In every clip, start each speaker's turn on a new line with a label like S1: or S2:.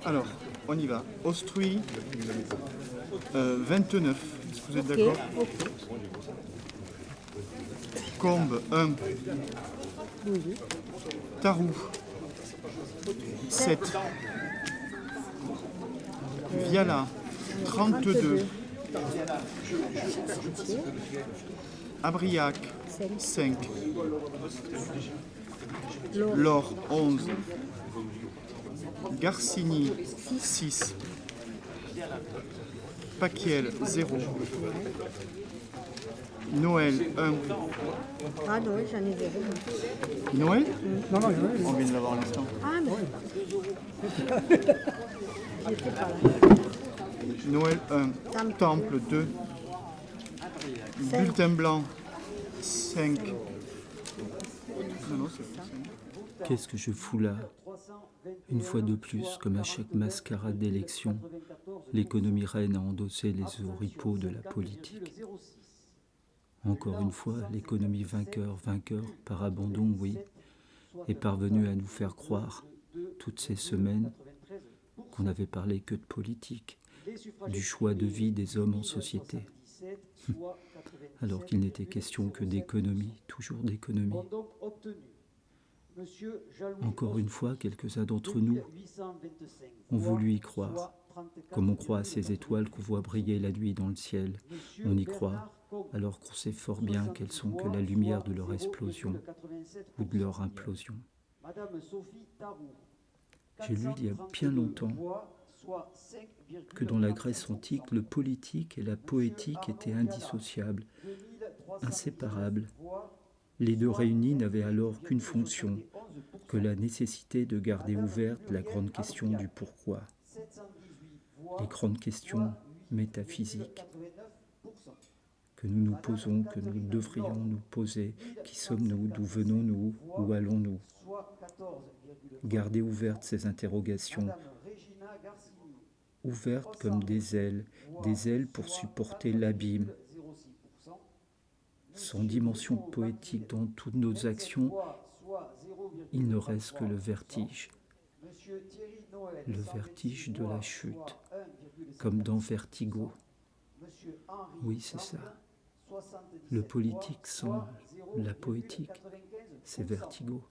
S1: Alors, on y va. Ostruy, 29. Est-ce que vous êtes d'accord? Combe, 1. Tarou, 7. Viala, 32. Abriac, 5. Laure, 11. Garcigny, 6. Paquiel, 0. Noël, 1.
S2: Ah non, j'en ai zéro.
S1: Noël?
S3: Non, non,
S1: On vient de l'avoir à l'instant.
S2: Ah, mais j'étais pas là.
S1: Noël, 1. Temple, 2. Bulletin blanc, 5. Non, c'est pas 5.
S4: Qu'est-ce que je fous là? Une fois de plus, comme à chaque mascarade d'élection, l'économie reine a endossé les oripeaux de la politique. Encore une fois, l'économie vainqueur, par abandon, oui, est parvenue à nous faire croire, toutes ces semaines, qu'on n'avait parlé que de politique, du choix de vie des hommes en société. Alors qu'il n'était question que d'économie, toujours d'économie. Encore une fois, quelques-uns d'entre nous ont voulu y croire, comme on croit à ces étoiles qu'on voit briller la nuit dans le ciel. On y croit, alors qu'on sait fort bien qu'elles sont que la lumière de leur explosion ou de leur implosion. J'ai lu il y a bien longtemps que dans la Grèce antique, le politique et la poétique étaient indissociables, inséparables. Les deux réunis n'avaient alors qu'une fonction, que la nécessité de garder ouverte la grande question du pourquoi. Les grandes questions métaphysiques que nous nous posons, que nous devrions nous poser. Qui sommes-nous? D'où venons-nous? Où allons-nous? Garder ouvertes ces interrogations, ouvertes comme des ailes pour supporter l'abîme. Sans dimension poétique dans toutes nos actions, il ne reste que le vertige de la chute, comme dans Vertigo. Oui, c'est ça. Le politique sans la poétique, c'est Vertigo.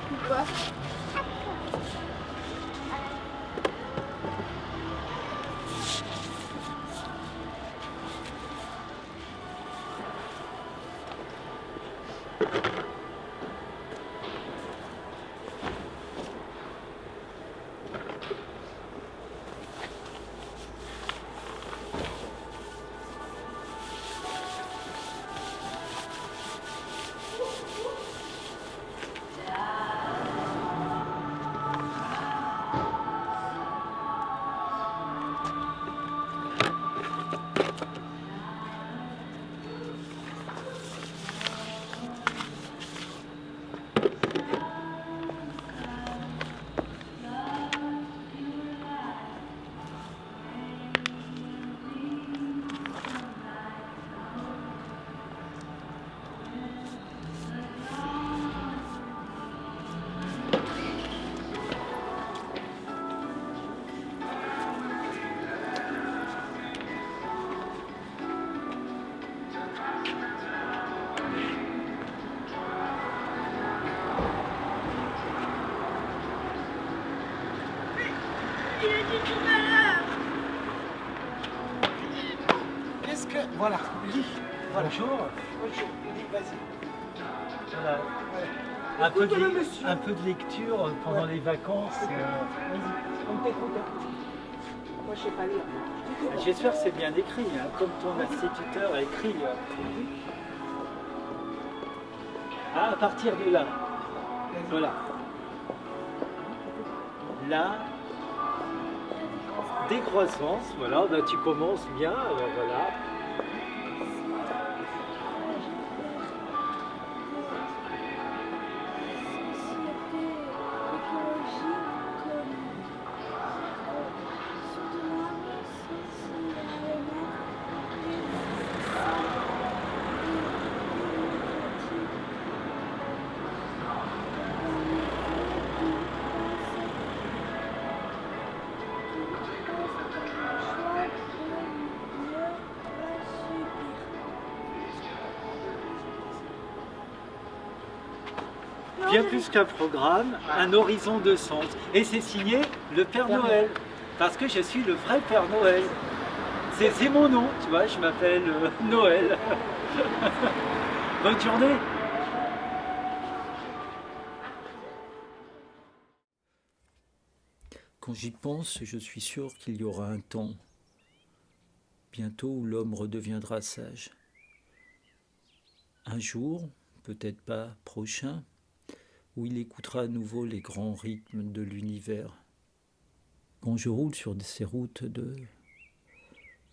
S5: Pourquoi?
S3: Qu'est-ce que... Voilà, lis. Voilà. Bonjour. Bonjour. Lis, vas-y.
S4: Voilà. Un peu de lecture pendant les vacances.
S3: Vas-y, on t'écoute. Moi, je sais pas lire.
S4: J'espère que c'est bien écrit, hein, comme ton instituteur a écrit. Ah, à partir de là. Voilà. Là, décroissance, voilà, ben, tu commences bien, alors voilà. Bien plus qu'un programme, un horizon de sens. Et c'est signé le Père Noël, parce que je suis le vrai Père Noël. C'est mon nom, tu vois, je m'appelle Noël. Bonne journée. Quand j'y pense, je suis sûr qu'il y aura un temps, bientôt, où l'homme redeviendra sage. Un jour, peut-être pas prochain, où il écoutera à nouveau les grands rythmes de l'univers. Quand je roule sur ces routes de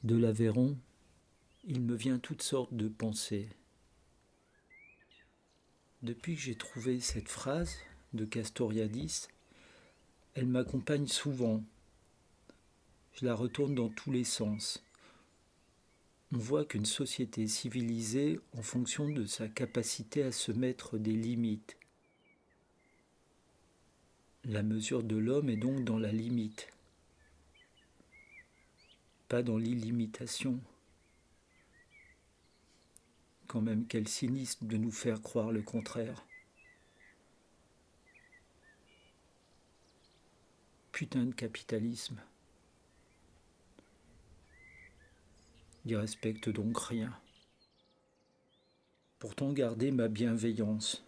S4: l'Aveyron, il me vient toutes sortes de pensées. Depuis que j'ai trouvé cette phrase de Castoriadis, elle m'accompagne souvent. Je la retourne dans tous les sens. On voit qu'une société est civilisée en fonction de sa capacité à se mettre des limites. La mesure de l'homme est donc dans la limite, pas dans l'illimitation. Quand même, quel cynisme de nous faire croire le contraire. Putain de capitalisme. Il respecte donc rien. Pourtant garder ma bienveillance.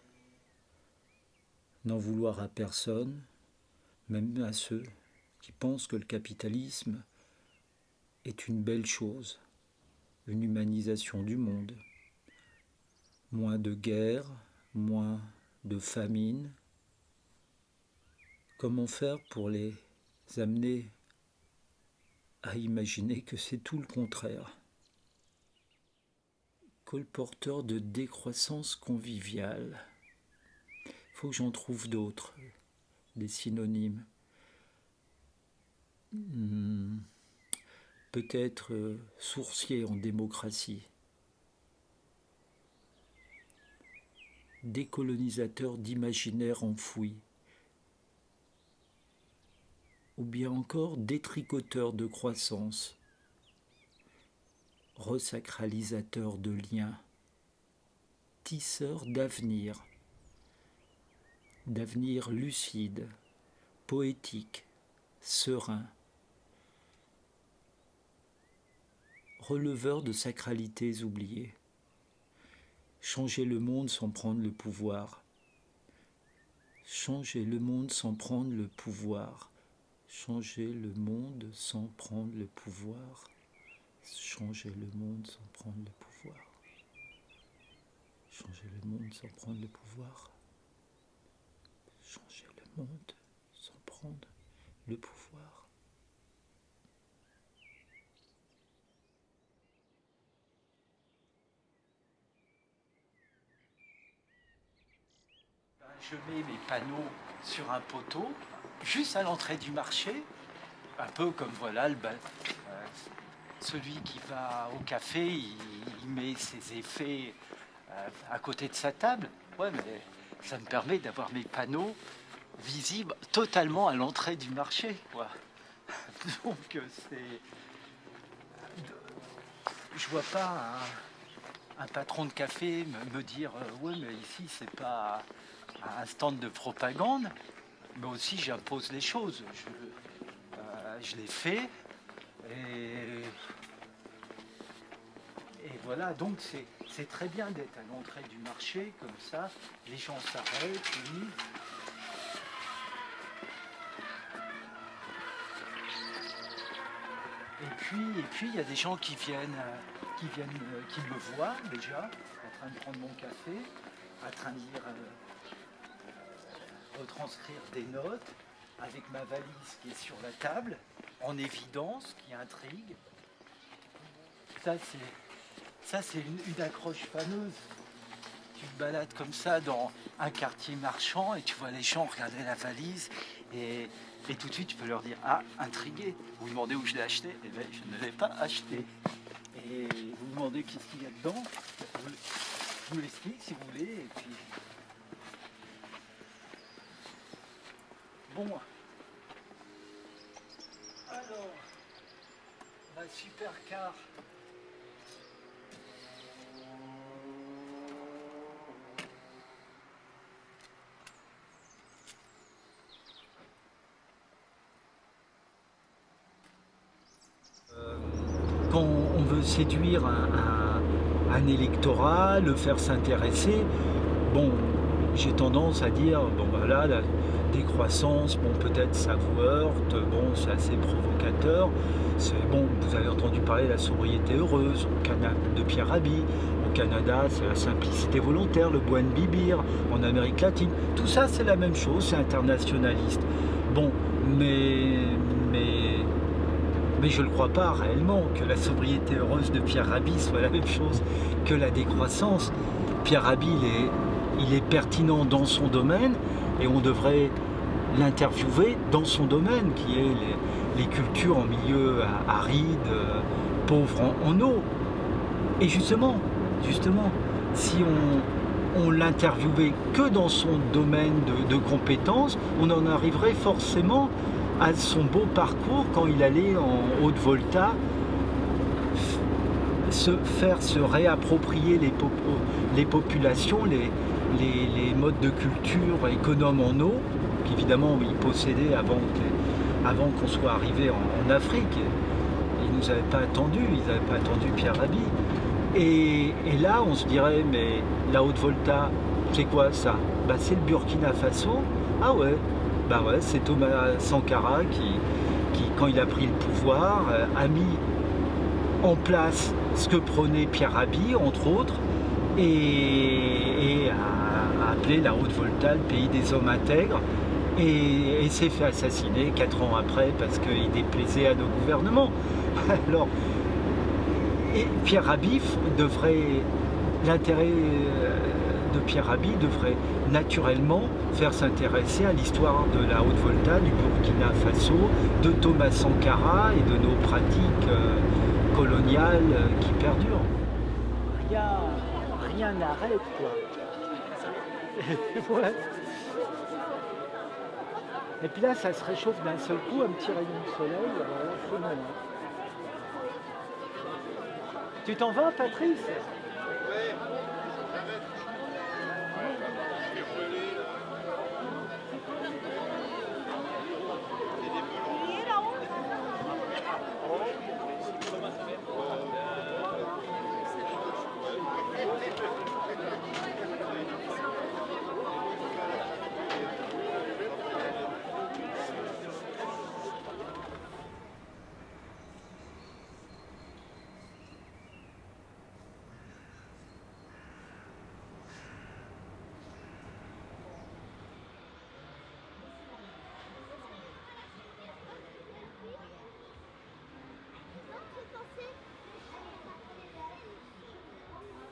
S4: N'en vouloir à personne, même à ceux qui pensent que le capitalisme est une belle chose, une humanisation du monde. Moins de guerre, moins de famine. Comment faire pour les amener à imaginer que c'est tout le contraire? Colporteur de décroissance conviviale. Faut que j'en trouve d'autres, des synonymes. Peut-être sourcier en démocratie. Décolonisateur d'imaginaire enfoui. Ou bien encore détricoteur de croissance. Resacralisateur de liens. Tisseur d'avenir. D'avenir lucide, poétique, serein. Releveur de sacralités oubliées. Changer le monde sans prendre le pouvoir. Changer le monde sans prendre le pouvoir. Changer le monde sans prendre le pouvoir. Changer le monde sans prendre le pouvoir. Changer le monde sans prendre le pouvoir. Changer le monde sans prendre le pouvoir. Je mets mes panneaux sur un poteau, juste à l'entrée du marché, un peu comme voilà celui qui va au café, il met ses effets à côté de sa table. Ouais, mais ça me permet d'avoir mes panneaux visibles totalement à l'entrée du marché, quoi. Donc je vois pas un patron de café me dire ouais, mais ici c'est pas un stand de propagande, mais aussi j'impose les choses.
S3: je l'ai fait. Et voilà, donc c'est très bien d'être à l'entrée du marché, comme ça, les gens s'arrêtent, lisent. Et puis, il y a des gens qui me voient déjà, en train de prendre mon café, en train de lire, retranscrire des notes, avec ma valise qui est sur la table, en évidence, qui intrigue. Ça, c'est une accroche fameuse. Tu te balades comme ça dans un quartier marchand et tu vois les gens regarder la valise et tout de suite tu peux leur dire « Ah, intrigué, vous demandez où je l'ai acheté ?» Eh bien, je ne l'ai pas acheté. Et vous demandez qu'est-ce qu'il y a dedans, je vous l'explique si vous voulez. Et puis... Bon. Alors, ma supercar. Quand on veut séduire un électorat, le faire s'intéresser, bon, j'ai tendance à dire, bon voilà, la décroissance, bon peut-être ça vous heurte, bon c'est assez provocateur, bon, vous avez entendu parler de la sobriété heureuse, de Pierre Rabhi, au Canada c'est la simplicité volontaire, le buen vivir, en Amérique latine, tout ça c'est la même chose, c'est internationaliste. Bon, mais je ne crois pas réellement que la sobriété heureuse de Pierre Rabhi soit la même chose que la décroissance. Pierre Rabhi, il est pertinent dans son domaine et on devrait l'interviewer dans son domaine, qui est les cultures en milieu aride, pauvres en eau. Et justement, si on l'interviewait que dans son domaine de compétences, on en arriverait forcément à son beau parcours quand il allait en Haute-Volta se réapproprier les populations, les modes de culture économes en eau, qu'évidemment il possédait avant qu'on soit arrivé en Afrique. Ils ne nous avaient pas attendu, ils n'avaient pas attendu Pierre Rabhi. Et là on se dirait, mais la Haute-Volta, c'est quoi ça? Bah, c'est le Burkina Faso. Ah ouais, bah ouais, c'est Thomas Sankara qui, quand il a pris le pouvoir, a mis en place ce que prônait Pierre Rabhi, entre autres, et a appelé la Haute-Volta le pays des hommes intègres, et s'est fait assassiner 4 ans après parce qu'il déplaisait à nos gouvernements. Alors, et Pierre Rabhi l'intérêt de Pierre Rabhi devrait naturellement faire s'intéresser à l'histoire de la Haute-Volta, du Burkina Faso, de Thomas Sankara et de nos pratiques coloniales qui perdurent. Rien n'arrête, quoi. Ouais. Et puis là, ça se réchauffe d'un seul coup, un petit rayon de soleil, alors là, c'est bon. Tu t'en vas, Patrice?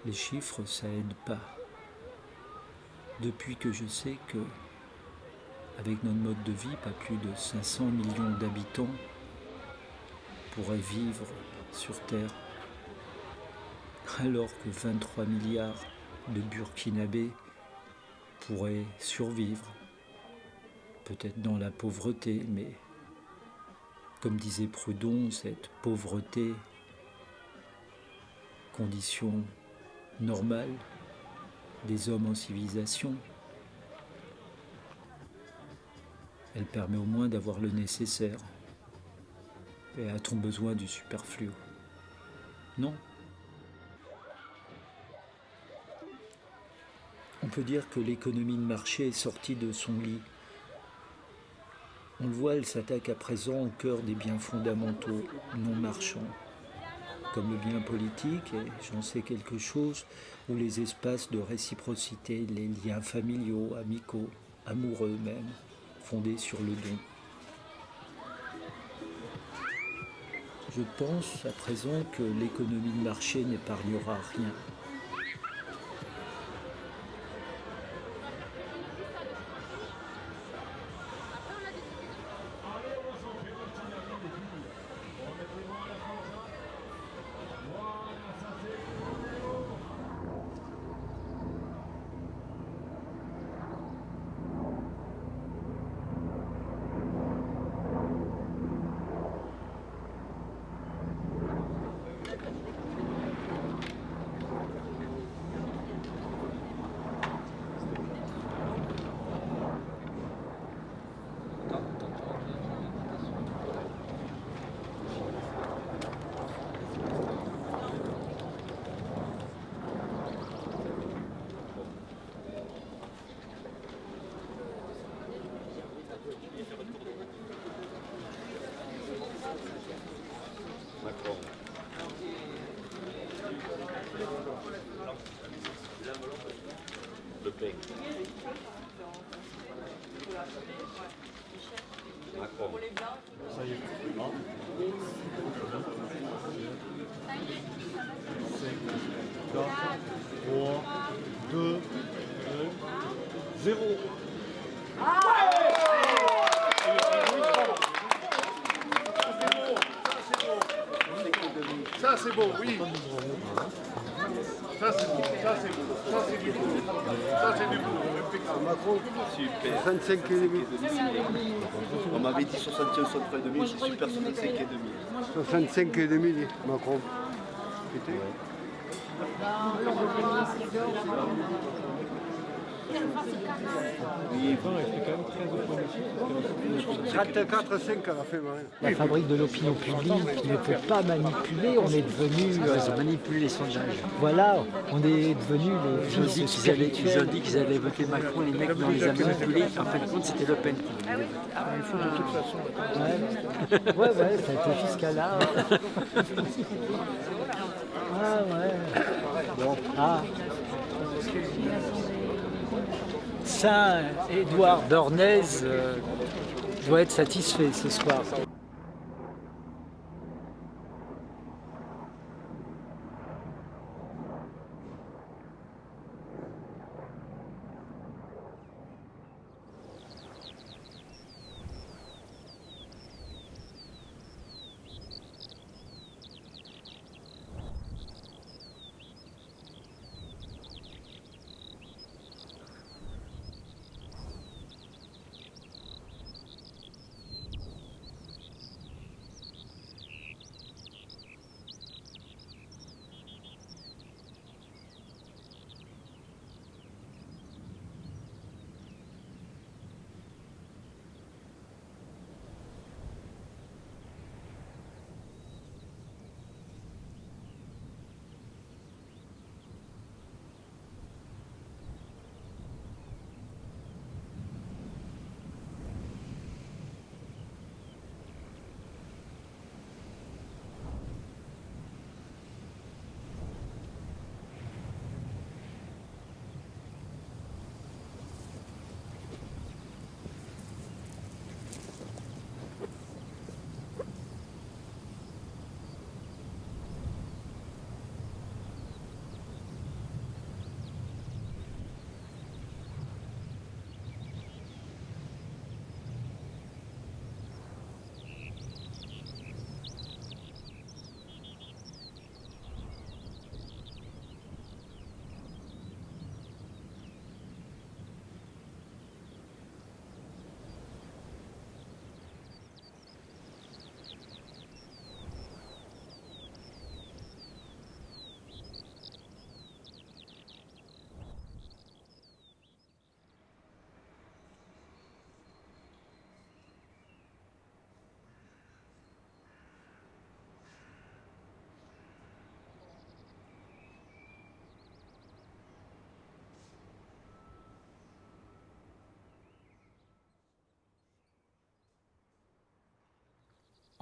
S4: Les chiffres, ça aide pas. Depuis que je sais que, avec notre mode de vie, pas plus de 500 millions d'habitants pourraient vivre sur Terre, alors que 23 milliards de Burkinabés pourraient survivre, peut-être dans la pauvreté, mais comme disait Proudhon, cette pauvreté, condition normale des hommes en civilisation, elle permet au moins d'avoir le nécessaire. Et a-t-on besoin du superflu? Non. On peut dire que l'économie de marché est sortie de son lit. On le voit, elle s'attaque à présent au cœur des biens fondamentaux, non marchands, comme le bien politique, et j'en sais quelque chose, ou les espaces de réciprocité, les liens familiaux, amicaux, amoureux même, fondés sur le don. Je pense à présent que l'économie de marché n'épargnera rien.
S5: Le Pen. Macron. Ça y est. Non. 5, 4, 3, 2, 1, 0. Ça c'est beau, oui. Ça c'est beau, ça c'est beau, ça c'est du beau. Ça c'est du beau, impeccable. Macron, super.
S6: 65 et demi.
S5: On m'avait dit 61, 63 et demi, c'est super 65 et demi.
S6: 65 et demi, Macron.
S5: Oui,
S6: 34,5 à la fin, Marine.
S7: La fabrique de l'opinion publique ne peut pas manipuler, on est devenu...
S8: Ils ont manipulé les sondages.
S7: Voilà, on est devenu les
S8: Ils ont
S7: fils
S8: dit
S7: spirituels.
S8: qu'ils allaient voter Macron, les mecs, mais on les a manipulés. En fin de compte, c'était Le Pen.
S6: Il faut de toute façon.
S7: Ouais, ça a été jusqu'à là. Ah ouais. Bon. Ah. Saint Édouard d'Ornez doit être satisfait ce soir.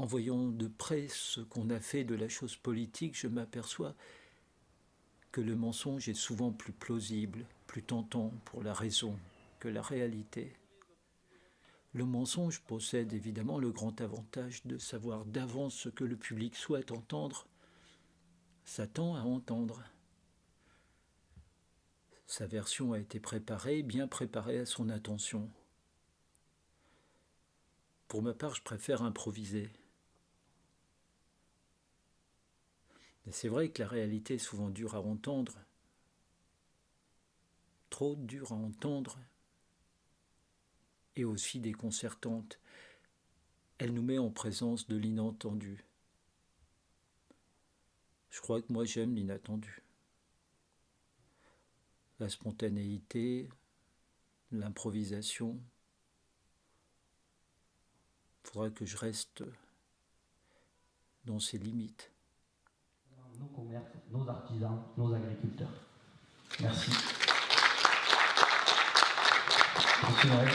S4: en voyant de près ce qu'on a fait de la chose politique, je m'aperçois que le mensonge est souvent plus plausible, plus tentant pour la raison que la réalité. Le mensonge possède évidemment le grand avantage de savoir d'avance ce que le public souhaite entendre, s'attend à entendre. Sa version a été préparée, bien préparée à son attention. Pour ma part, je préfère improviser. Mais c'est vrai que la réalité est souvent dure à entendre, trop dure à entendre, et aussi déconcertante. Elle nous met en présence de l'inattendu. Je crois que moi j'aime l'inattendu. La spontanéité, l'improvisation. Il faudra que je reste dans ces limites.
S9: Nos commerces, nos artisans, nos agriculteurs. Merci. Continuez.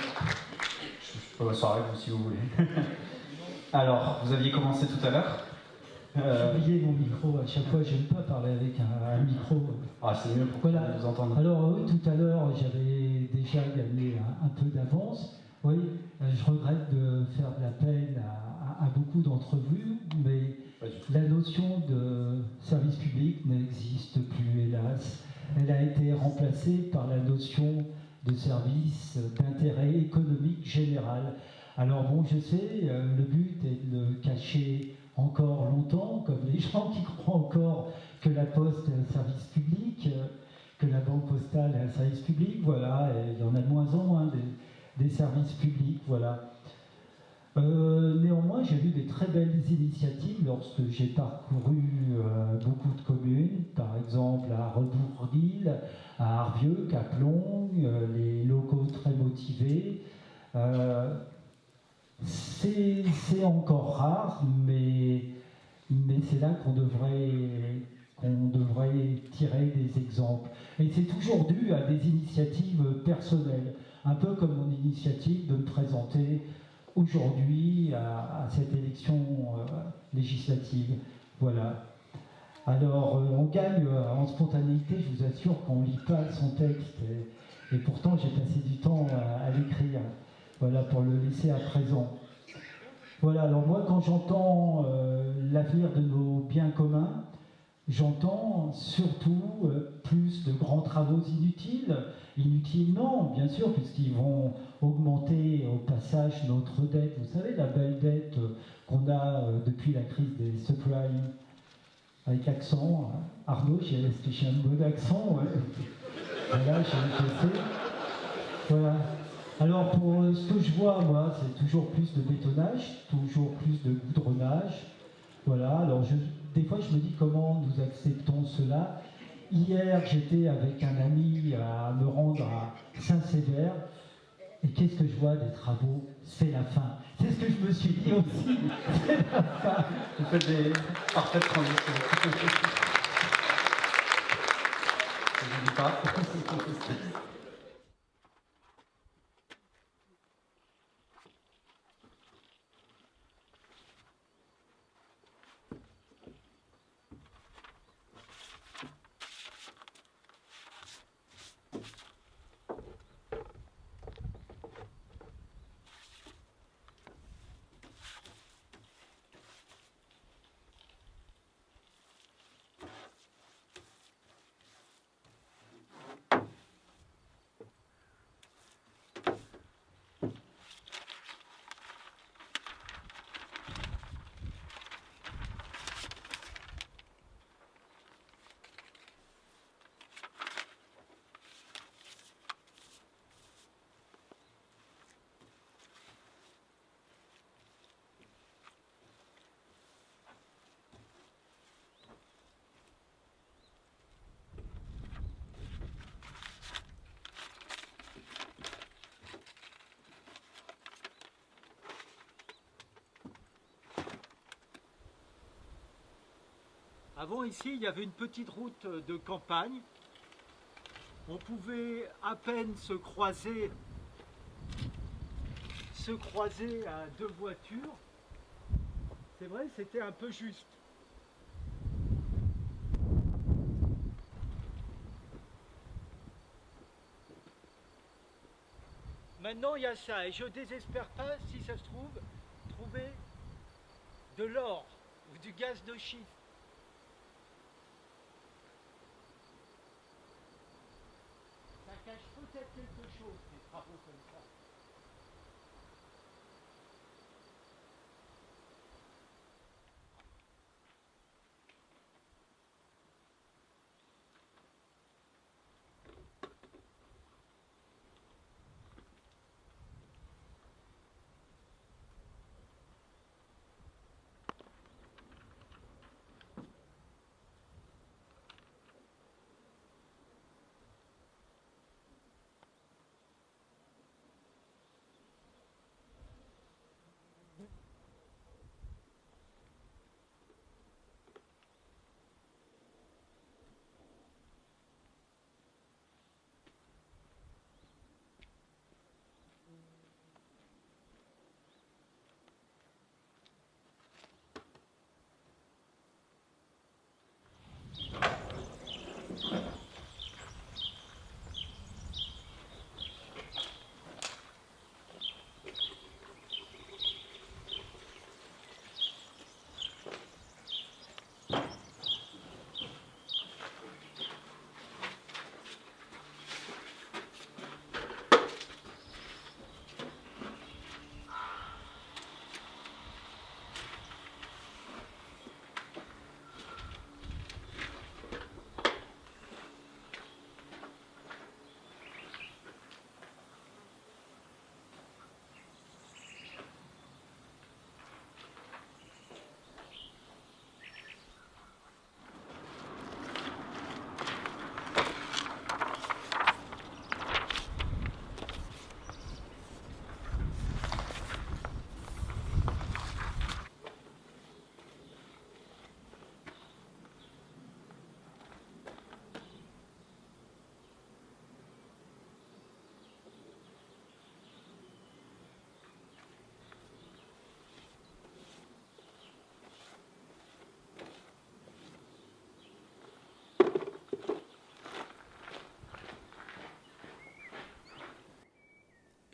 S9: Je peux m'asseoir avec vous si vous voulez. Alors, vous aviez commencé tout à l'heure.
S10: J'ai oublié mon micro, à chaque fois j'aime pas parler avec un micro.
S9: Ah, c'est mieux pour vous entendre.
S10: Alors oui, tout à l'heure j'avais déjà gagné un peu d'avance. Oui, je regrette de faire de la peine à beaucoup d'entre vous, mais la notion de service public n'existe plus, hélas. Elle a été remplacée par la notion de service d'intérêt économique général. Alors bon, je sais, le but est de le cacher encore longtemps, comme les gens qui croient encore que la poste est un service public, que la banque postale est un service public, voilà, et il y en a de moins en moins des services publics, voilà. Néanmoins, j'ai vu des très belles initiatives lorsque j'ai parcouru beaucoup de communes, par exemple à Rebourg-Guil, à Arvieux, Caplong, les locaux très motivés. C'est encore rare, mais c'est là qu'on devrait tirer des exemples. Et c'est toujours dû à des initiatives personnelles, un peu comme mon initiative de me présenter aujourd'hui à cette élection législative. Voilà. Alors, on gagne en spontanéité, je vous assure qu'on ne lit pas son texte, et pourtant j'ai passé du temps à l'écrire. Voilà, pour le laisser à présent. Voilà, alors moi, quand j'entends l'avenir de nos biens communs, j'entends surtout plus de grands travaux inutiles. Inutiles, non, bien sûr, puisqu'ils vont augmenter au passage notre dette. Vous savez, la belle dette qu'on a depuis la crise des subprimes, avec accent. Arnaud, j'ai un bon accent. Ouais. Voilà, je sais. Voilà. Alors, pour ce que je vois, moi, c'est toujours plus de bétonnage, toujours plus de goudronnage. Voilà, alors des fois, je me dis comment nous acceptons cela. Hier, j'étais avec un ami à me rendre à Saint-Sévère, et qu'est-ce que je vois des travaux? C'est la fin. C'est ce que je me suis dit aussi. C'est la fin.
S9: Vous faites des parfaites transitions. Je ne dis pas.
S3: Avant, ici, il y avait une petite route de campagne. On pouvait à peine se croiser à deux voitures. C'est vrai, c'était un peu juste. Maintenant, il y a ça, et je ne désespère pas, si ça se trouve, trouver de l'or ou du gaz de schiste. Ça cache peut-être quelque chose, des travaux comme ça.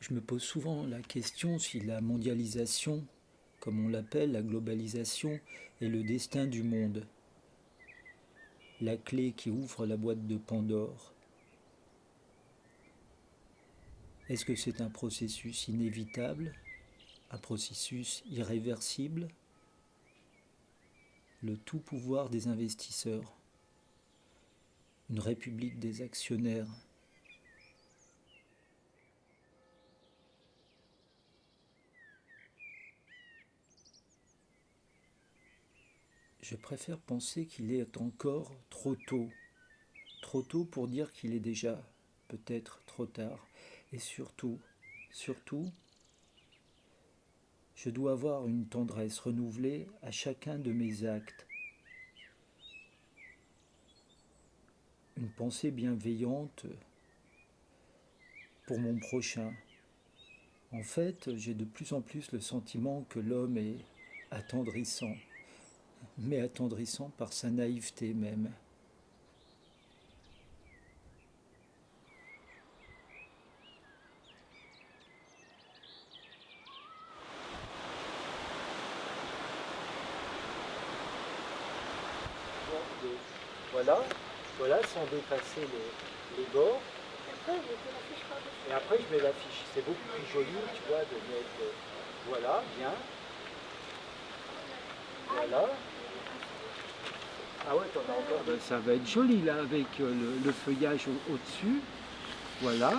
S4: Je me pose souvent la question si la mondialisation, comme on l'appelle, la globalisation, est le destin du monde. La clé qui ouvre la boîte de Pandore. Est-ce que c'est un processus inévitable, un processus irréversible? Le tout pouvoir des investisseurs, une république des actionnaires. Je préfère penser qu'il est encore trop tôt pour dire qu'il est déjà peut-être trop tard. Et surtout, je dois avoir une tendresse renouvelée à chacun de mes actes. Une pensée bienveillante pour mon prochain. En fait, j'ai de plus en plus le sentiment que l'homme est attendrissant, mais attendrissant par sa naïveté même. Voilà, sans dépasser les bords. Et après, je mets l'affiche. C'est beaucoup plus joli, tu vois, de mettre... Voilà, bien. Voilà. Ah ouais, t'en as encore. Ça va être joli, là, avec le feuillage au-dessus. Voilà.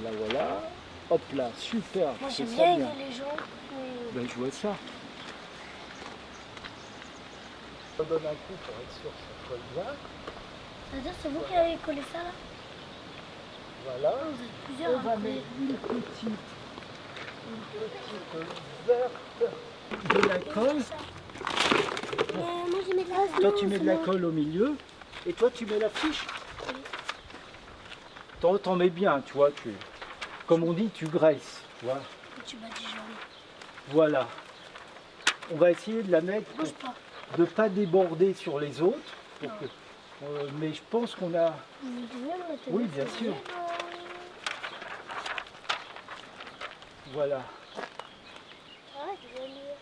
S4: Voilà. Hop là, super.
S11: Moi, j'aime bien aider les gens.
S4: Ben, je vois ça. Je donne un coup pour être sûr que ça colle bien.
S11: C'est-à-dire, c'est vous qui avez collé ça là?
S4: Voilà.
S11: Vous êtes plusieurs.
S4: On va mettre une petite verte de la colle.
S11: Moi, je mets de la...
S4: Toi, tu mets de la colle au milieu. Et toi, tu mets la fiche. T'en mets bien, tu vois. Comme on dit, tu graisses. Tu vois.
S11: Tu bats du jaune.
S4: Voilà.
S3: On va essayer de la mettre
S11: Bouge pas.
S3: de ne pas déborder sur les autres. Mais je pense qu'on a...
S11: Vous pouvez me mettre
S3: Oui,
S11: des
S3: bien
S11: feuilles.
S3: sûr. Voilà.
S11: Ah, je vais lire.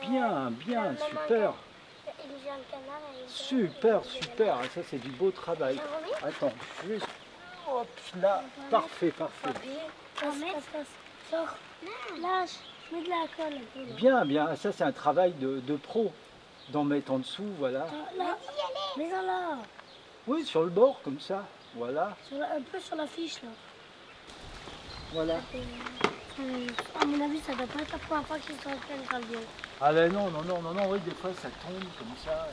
S3: Bien, bien, super.
S11: J'ai un canard et une
S3: Super, super. Ça, c'est du beau travail. Attends, juste... Hop, là. Parfait, parfait.
S11: Sors. Lâche. Je mets de la colle un peu. Là.
S3: Bien, bien. Ça, c'est un travail de pro. D'en mettre en dessous, voilà.
S11: Là. Mets-en là.
S3: Oui, sur le bord, comme ça. Voilà,
S11: Un peu sur la fiche là.
S3: voilà.
S11: À mon avis, ça doit pas être la première fois qu'ils sont en pleine gravillon.
S3: Ah ben non, non, non, non, non, oui, des fois ça tombe comme ça.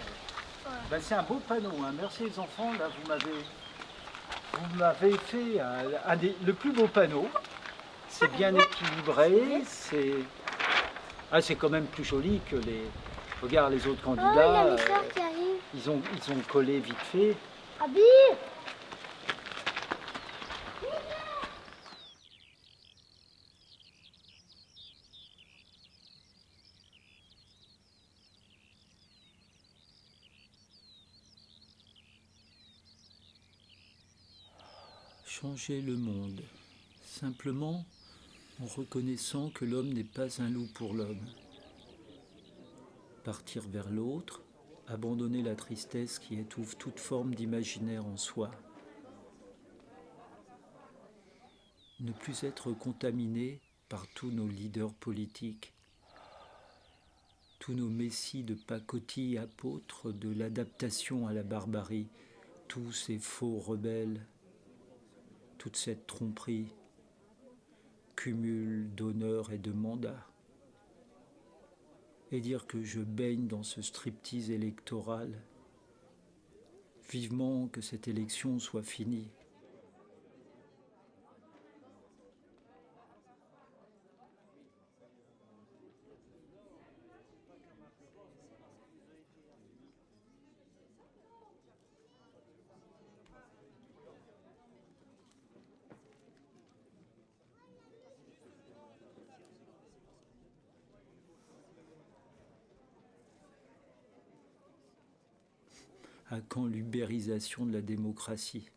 S3: Ben, c'est un beau panneau, hein. Merci les enfants, là vous m'avez fait le plus beau panneau. C'est bien équilibré, c'est quand même plus joli que les... Regarde les autres
S11: Oh, il y
S3: candidats,
S11: a mes soeurs qui arrivent.
S3: ils ont collé vite fait.
S11: Abi!
S4: Changer le monde, simplement en reconnaissant que l'homme n'est pas un loup pour l'homme. Partir vers l'autre, abandonner la tristesse qui étouffe toute forme d'imaginaire en soi. Ne plus être contaminé par tous nos leaders politiques, tous nos messies de pacotille apôtres de l'adaptation à la barbarie, tous ces faux rebelles, toute cette tromperie, cumul d'honneur et de mandat, et dire que je baigne dans ce striptease électoral, vivement que cette élection soit finie. À quand l'ubérisation de la démocratie ?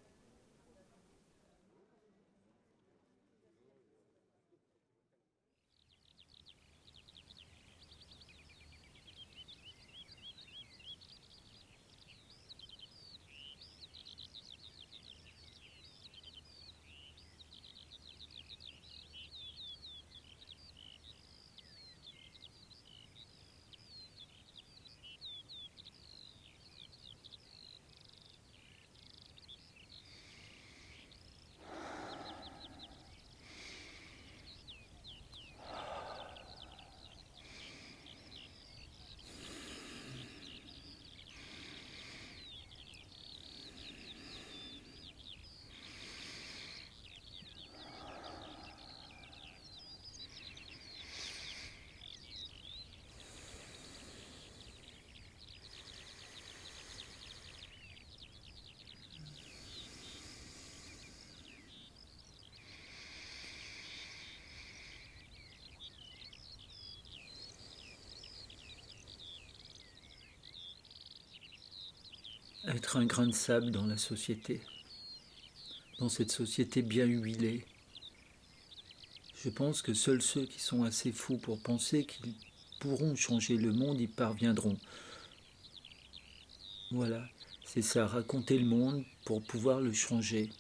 S4: Être un grain de sable dans la société, dans cette société bien huilée. Je pense que seuls ceux qui sont assez fous pour penser qu'ils pourront changer le monde y parviendront. Voilà, c'est ça, raconter le monde pour pouvoir le changer.